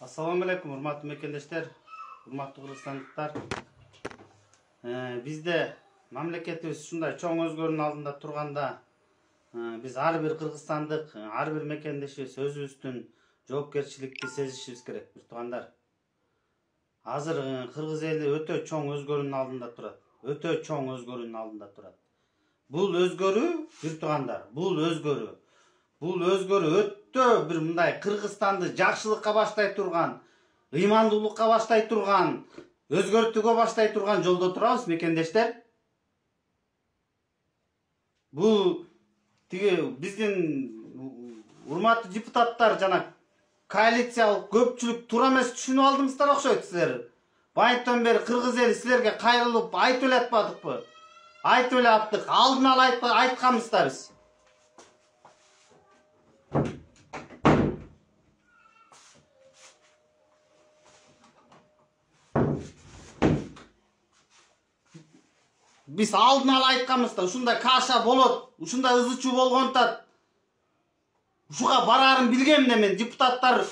Assalamu alaikum, hurmatlı mekendeshler, hurmatlı Kırgızstandықтар. Bizde mamleketimiz şunday çoğun özgörünün aldında turganda biz har bir Kırgızstandık, har bir mekendeşi sözübüzdün жоопкерчиликти сезишибиz керек, туугандар. Азыр Кыргыз эли өтө чоң өзгөрүүнүн алдында турат. Өтө чоң өзгөрүүнүн алдында турат. Бул өзгөрүү, бир туугандар, бул өзгөрүү өтө бир мындай Кыргызстанды жакшылыкка баштай турган, ыймандуулукка баштай турган, өзгөртүүгө баштай турган жолдо турабыз, мекендештер. Бул биздин урматтуу депутаттар жана коалициялык көпчүлүк туура эмес түшүнүп алдыңыздар окшойт силер. Байыптан бери Кыргыз эли силерге кайрылып айтып эле атпадыкпы? Айтып эле аттык, алдын ала айтканбыз да биз. Biz aldın ala aytkanбыз да, ушундай каша болот, ушундай ызы чуу болгондон ушуга барарын билгем да мен депутаттар.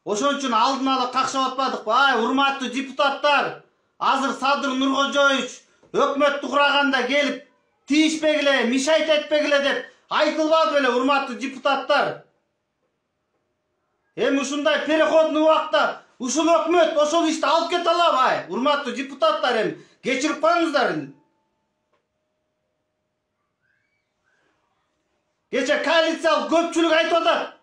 Ошон үчүн алдын ала какшап атпадыкпы? Ай, урматтуу депутаттар, азыр Садыр Нуркожоевич өкмөттү кураганда келип тийишпегиле, мешайт этпегиле деп айтылбады беле, урматтуу депутаттар? Эми ушундай переходный убакта ушул өкмөт ошол ишти алып кете алабы? Ай, урматтуу депутаттар, эми кечирип коюңуздар. Кече коалициялык көпчүлүк айтып атат.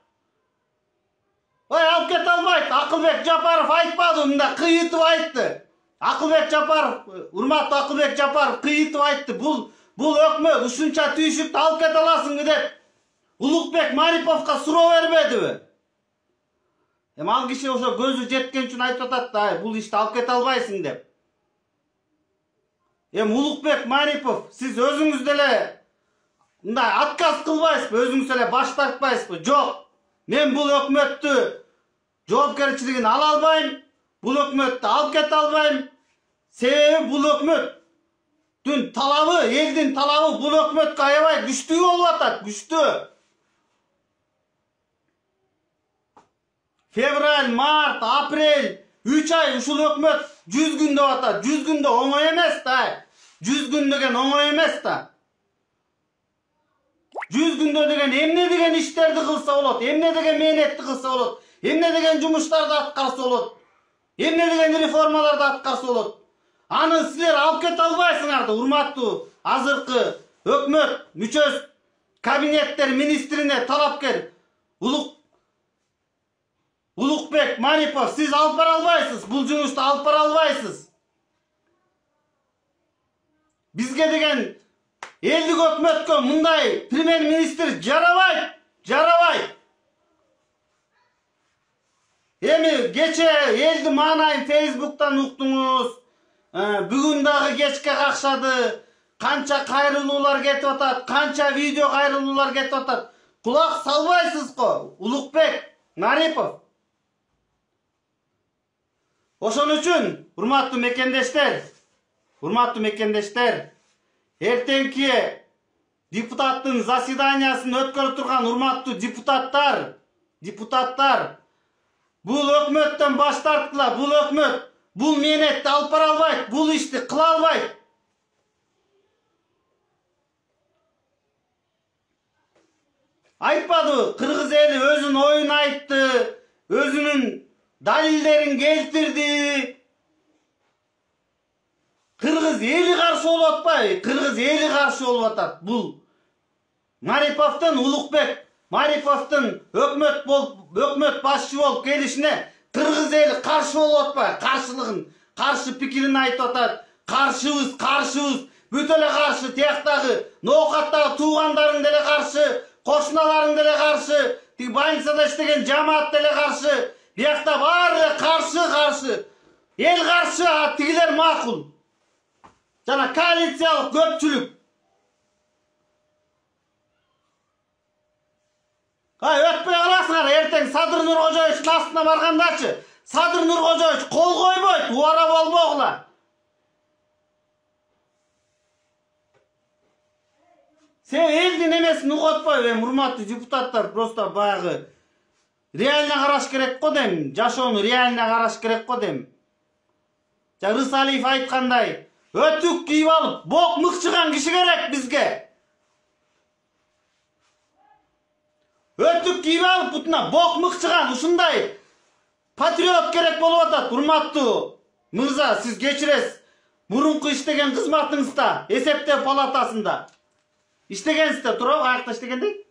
Ой, алып кете албайт. Акылбек Жапаров айтпады, мында кыйытып айтты. Акылбек Жапаров, урматтуу Акылбек Жапаров кыйытып айтты. Бул өкмөт ушунча түйшүктү алып кете аласыңбы деп Улукбек Мариповго суроо бербедиби? Эми ал киши ошо көзү жеткен үчүн айтып атат да, бул ишти алып кете албайсың деп. Эми Улукбек Марипов, сиз өзүңүз деле мындай отказ кылбайсызбы, өзүңүз эле баш тартпайсызбы? Жок, мен бул өкмөттү жоопкерчилигин ала албайм, бул өкмөттү алып кете албайм. Себеби бул өкмөттүн талабы, элдин талабы бул өкмөткө аябай күчтүү болуп атат, күчтүү. Февраль, март, апрель, 3 ай ушул өкмөт 100 күн деп атат. 100 күндө оңой эмес да. 100 күн деген оңой эмес да. 100 күндө деген эмне деген иштерди кылса болот, эмне деген мээнетти кылса болот, эмне деген жумуштарды аткарса болот, эмне деген реформаларды аткарса болот. Аны силер алып кете албайсыңар да, урматтуу азыркы өкмөт мүчөсү, кабинеттер министрине талапкер Улукбек Марипов, сиз алып бара албайсыз, бул жумушту алып бара албайсыз. Бизге деген элдик өкмөткө мындай премьер-министр жарабайт. Эми кече элди маанайын Facebook'тан уктуңуз. Бүгүн дагы кечке какшады. Канча кайрылуулар кетип атат, канча видео кайрылуулар кетип атат. Кулак салбайсыз го, Улукбек Марипов. Ошон үчүн, урматтуу мекендештер, эртеңки депутаттын заседаниясын өткөрүп турган урматтуу депутаттар, бул өкмөттөн баш тарткыла, бул өкмөт бул мээнетти алып бара албайт, бул ишти кыла албайт. Айтпадыбы, Кыргыз эли өзүнүн оюн айтты, өзүнүн далилдерин келтирди. Кыргыз эли каршы болуп атпайбы? Кыргыз эли каршы болуп атат. Бул Мариповдун, Улукбек Мариповдун өкмөт башчы болуп келишине Кыргыз эли каршы болуп атпайбы? Каршы пикирин айтып атат. Каршыбыз, бүт эле каршы, тияктагы ноокаттагы туугандарың деле каршы, кошуналарың деле каршы, тиги больницада иштеген жамаат деле каршы. Биякта баары каршы. Эл каршы, тигилер макул. Жана коалициялык көпчүлүк. Өтпөй каласыңар, эртең Садыр Нуркожоевичтин астына баргандачы. Садыр Нуркожоевич кол койбойт, убара болбогула. Сен элдин эмесин угатпайбы, урматтуу депутаттар, просто баягы реально караш керек го дейм. Жашоону реально караш керек го дейм. Рысалиев айткандай, өтүк кийип алып, бок мыкчыган киши керек бизге. Өтүк кийип алып, бутуна бок мыкчыган ушундай патриот керек болуп атат. Урматтуу мырза, сиз кечиресиз. Мурунку иштеген кызматыңызда, эсептөө палатасында иштегенсизде, туурабы? Аякта иштегендей?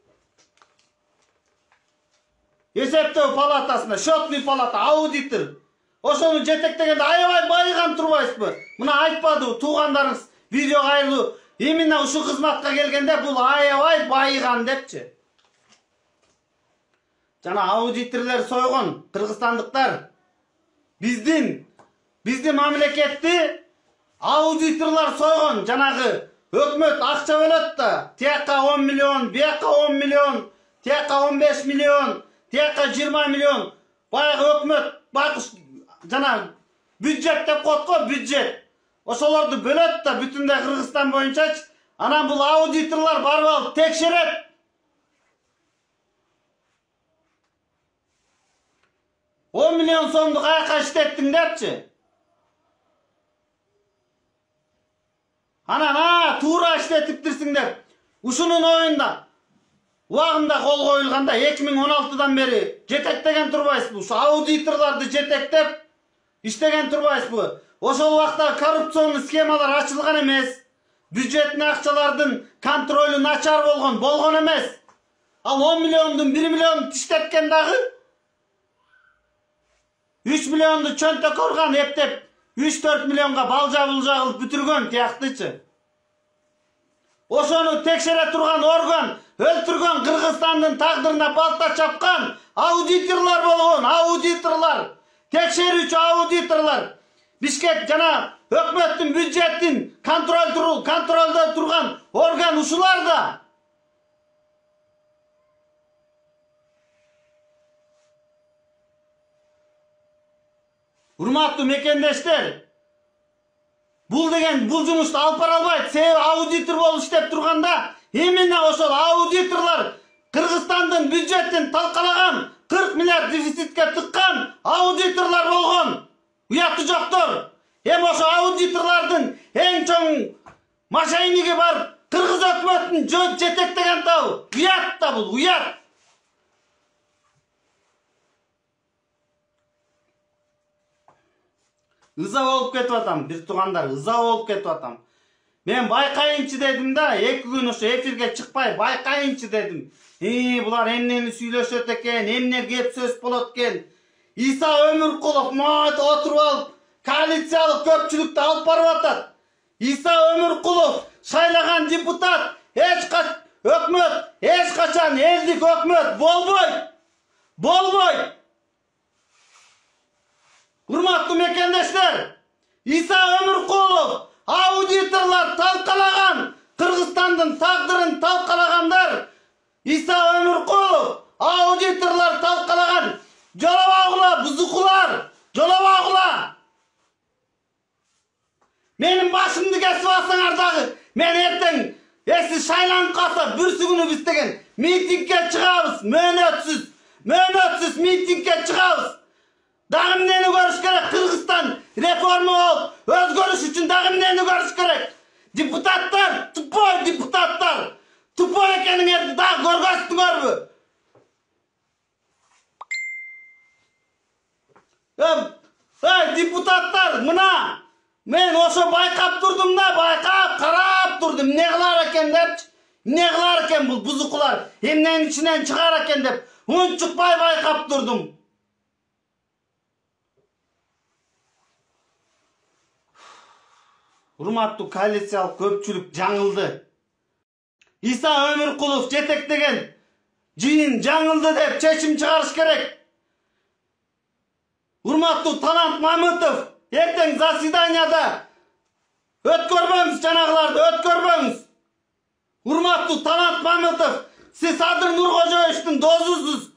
Эсептөө палатасында, счетный палата, аудитор. Ошону жетектегенде аябай байыган турбайсызбы? Мына айтпадыбы туугандарыңыз видео кайрылуу. Именно ушу кызматка келгенде бул аябай байыган депчи. Жана аудиторлер сойгон кыргызстандыктар. Биздин мамлекетти аудиторлар сойгон. Жанагы өкмөт акча бөлөт да, тияка 10 миллион, бияка 10 миллион, тияка 15 миллион, тияка 20 миллион. Баягы өкмөт байкуш жана бюджет деп коет го, бюджет. Ошолорду бөлөт да бүтүндөй Кыргызстан боюнчачы. Анан бул аудиторлар барып алып текшерет. 10 миллион сомду каяка иштеттиң депчи. Анан туура иштетиптирсиң деп. Ушунун оюнда убагында кол коюлганда 2016-дан бери жетектеген турбайсызбы? Ушу аудиторларды жетектеп иштеген турбайсызбы? Ошол убакта коррупционный схемалар ачылган эмес. Бюджеттин акчалардын контролу начар болгон эмес. Ал 10 миллиондун 1 миллионун иштеткен дагы 3 миллионду чөнтөк урган эптеп 3-4 миллионга балжа кылып бүтүргөн тияктычы. Ошону текшере турган орган өлтүргөн, Кыргызстандын тагдырына балта чапкан аудиторлар болгон, аудиторлар, текшерүүчү аудиторлар. Бишкек жана өкмөттүн бюджеттин контролдо турган орган ушулар да. Урматтуу мекендештер, бул жумушту алып бара албайт. Себеби аудитор болуп иштеп турганда, именно ошол аудиторлар Кыргызстандын бюджеттин талкалаган, 40 миллиард дефицитке тыккан аудиторлар болгон. Уяты жоктор. Эми ошо аудиторлардын эң чоң машайниги бар Кыргыз өкмөтүн жетектеген табы. Уят да бул, уят. Ыза болуп кетип атам, бир туугандар, ыза болуп кетип атам. Мен байкайынчы дедим да, 2 күн ошо эфирге чыкпай байкайынчы дедим. Булар эмнени сүйлөшөт экен, эмне кеп сөз болот экен. Иса Өмүркулов мат отуруп алып, коалициялык көпчүлүктү алып барып атат. Иса Өмүркулов шайлаган депутат, өкмөт, эч качан элдик өкмөт болбойт. Урматтуу мекендештер, Иса Өмүркулов аудиторлар талкалаган, Кыргызстандын тагдырын талкалагандар. Иса Өмүркулов аудиторлар талкалаган. Жолобогула, бузукулар, жолобогула. Менин башымды кесип алсаңар дагы, мен эртең сиз шайланып калса бүрсүгүнү биз деген митингге чыгабыз, мөөнөтсүз митингге чыгабыз. Дагы эмнени көрүш керек? Кыргызстан реформа болуп, өзгөрүш үчүн дагы эмнени көрүш керек? Депутаттар, тупой депутаттар. Тупой экениңерди дагы көргөзсүңөрбү? Депутаттар, мына мен ошо байкап турдум да, карап турдум. Эмне кылар экен депчи? Эмне кылар экен бул бузукулар? Эмненин ичинен чыгар экен деп унчукпай байкап турдум. Урматтуу коалициялык көпчүлүк жаңылды. Иса Өмүркулов жетектеген жыйын жаңылды деп чечим чыгарыш керек. Урматтуу Талант Мамытов, эртең заседанияда өткөрбөңүз, жанагыларды өткөрбөңүз. Урматтуу Талант Мамытов, сиз Садыр Нуркожоевичтин досусуз.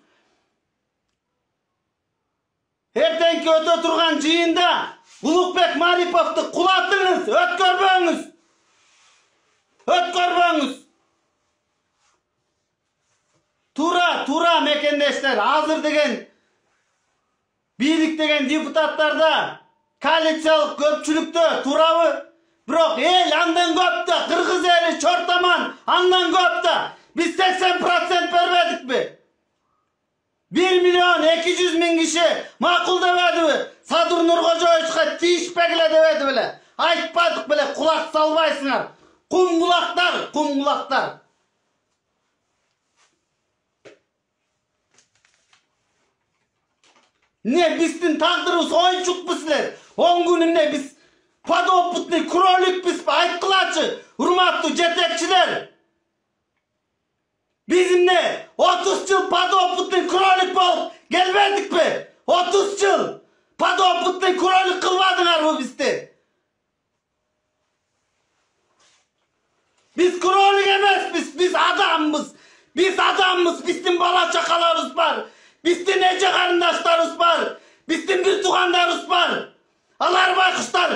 Эртеңки өтө турган жыйында Улукбек Мариповду кулатыңыз, өткөрбөңүз. Tura mekendeşler, hazır degen birlik degen deputatlarda koalitsiyalik köpçülükte turabı. Biroq el andan köptü, Kırgız eli çortaman andan köptü. Biz 80% vermedik mi? 1.200.000 kişi makul demedi mi? Sadur Nurkocaoğlu'na tiyişpekle demedi bile. Aytmadık bile, kulak salbaysınlar. Kum kulaklar. Ne bizden takdırımız oyuncuk bizler. 10 gününde biz padoputni krolik biz ayttılarçı. Hurmatlı jetekçiler. Bizim ne? 30 yıl padoputni krolik bolup gelmedik mi? 30 yıl padoputni krolik kılmadılar mı bizde? Biz krolik emes, biz adamız. Biz adamız, bizden bala çakalarız var. Bizden nece karındaşlarız var. Bizden bir tuğanlarız var. Alar baykuşlar,